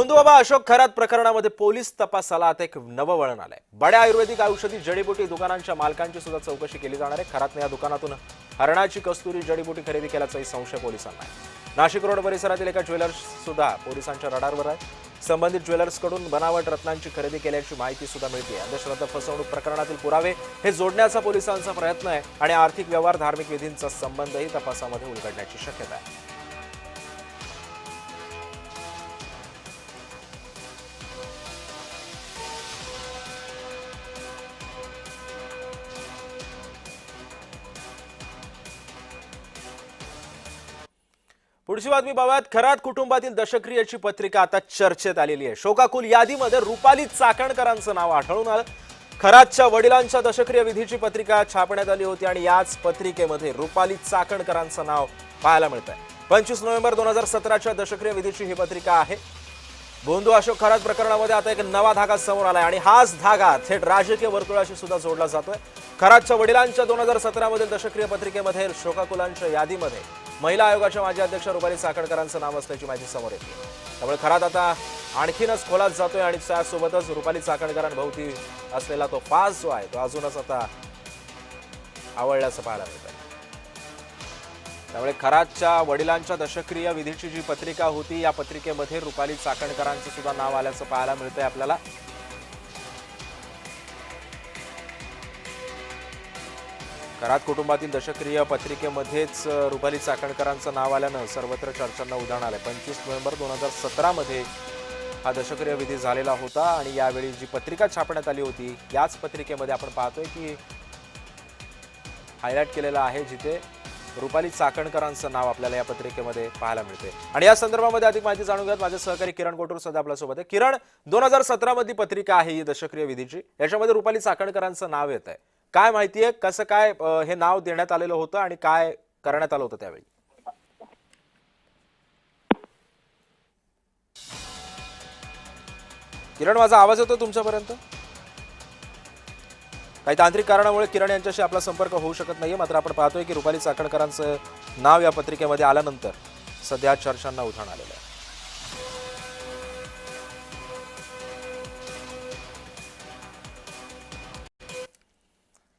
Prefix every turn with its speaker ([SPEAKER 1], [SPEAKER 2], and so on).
[SPEAKER 1] नोंदबाबा अशोक खरात प्रकरणामध्ये पोलीस तपासाला आता एक नवं वळण आलंय। बड्या आयुर्वेदिक औषधी जडीबुटी दुकानांच्या मालकांची सुद्धा चौकशी केली जाणार आहे। खरातने या दुकानातून हरणाची कस्तुरी जडीबुटी खरेदी केल्याचाही संशय पोलिसांना आहे। नाशिक रोड परिसरातील एका ज्वेलर्स सुद्धा पोलिसांच्या रडारवर आहे। संबंधित ज्वेलर्सकडून बनावट रत्नांची खरेदी केल्याची माहिती सुद्धा मिळते। अंधश्रद्धा फसवणूक प्रकरणातील पुरावे हे जोडण्याचा पोलिसांचा प्रयत्न आहे आणि आर्थिक व्यवहार धार्मिक विधींचा संबंधही तपासामध्ये उलगडण्याची शक्यता आहे। पुढची बातमी पाहूयात। खरात कुटुंबातील दशक्रियेची पत्रिका आता चर्चेत आलेली आहे। शोकाकुल यादीमध्ये रुपाली चाकणकरांचं नाव आढळून आलं। खरातच्या वडिलांच्या दशक्रिय विधीची पत्रिका छापण्यात आली होती आणि याच पत्रिकेमध्ये रुपाली चाकणकरांचं नाव पाहायला मिळतंय। 25 नोव्हेंबर 2017च्या दशक्रिय विधीची ही पत्रिका आहे। बोंधू अशोक खरात प्रकरणामध्ये आता एक नवा धागा समोर आलाय आणि हाच धागा थेट राजकीय वर्तुळाशी सुद्धा जोडला जातोय। खरातच्या वडिलांच्या 2017 मधील दशक्रिय पत्रिकेमध्ये शोकाकुलांच्या यादीमध्ये महिला आयोगाच्या माजी अध्यक्ष रुपाली चाकणकरांचं नाव असल्याची माहिती समोर येते। त्यामुळे खरात आता आणखीनच खोलात जातोय आणि त्यासोबतच रुपाली चाकणकरांभोवती असलेला तो फास जो आहे तो अजूनच आता आवळल्याचं पाहायला मिळतंय। त्यामुळे खरातच्या वडिलांच्या दशक्रिय विधीची जी पत्रिका होती या पत्रिकेमध्ये रुपाली चाकणकरांचं सुद्धा नाव आल्याचं पाहायला मिळतंय आपल्याला। खरात कुटुंबातील दशक्रिय पत्रिकेमध्येच रुपाली चाकणकरांचं नाव आल्यानं सर्वत्र चर्चांना उधाण आलंय। 25 नोव्हेंबर 2017 मध्ये हा दशक्रिय विधी झालेला होता आणि यावेळी जी पत्रिका छापण्यात आली होती याच पत्रिकेमध्ये आपण पाहतोय की हायलाइट केलेलं आहे जिथे रुपाली चाकणकरांचं नाव आपल्याला या पत्रिकेमध्ये पाहायला मिळते। आणि या संदर्भामध्ये अधिक माहिती जाणून घेऊयात माझे सहकारी किरण कोटूर सध्या आपल्या सोबत आहे। किरण, 2017 मधली पत्रिका आहे ही दशक्रिय विधीची, याच्यामध्ये रुपाली चाकणकरांचं नाव येत आहे। काय माहिती आहे, कसं काय हे नाव देण्यात आलेलं होतं आणि काय करण्यात आलं होतं त्यावेळी? किरण, माझा आवाज येतो तुमच्यापर्यंत? काही तांत्रिक कारणामुळे किरण यांच्याशी आपला संपर्क होऊ शकत नाहीये, मात्र आपण पाहतोय की रुपाली चाकणकरांचं नाव या पत्रिकेमध्ये आल्यानंतर सध्या चर्चांना उधाण आलेलं आहे।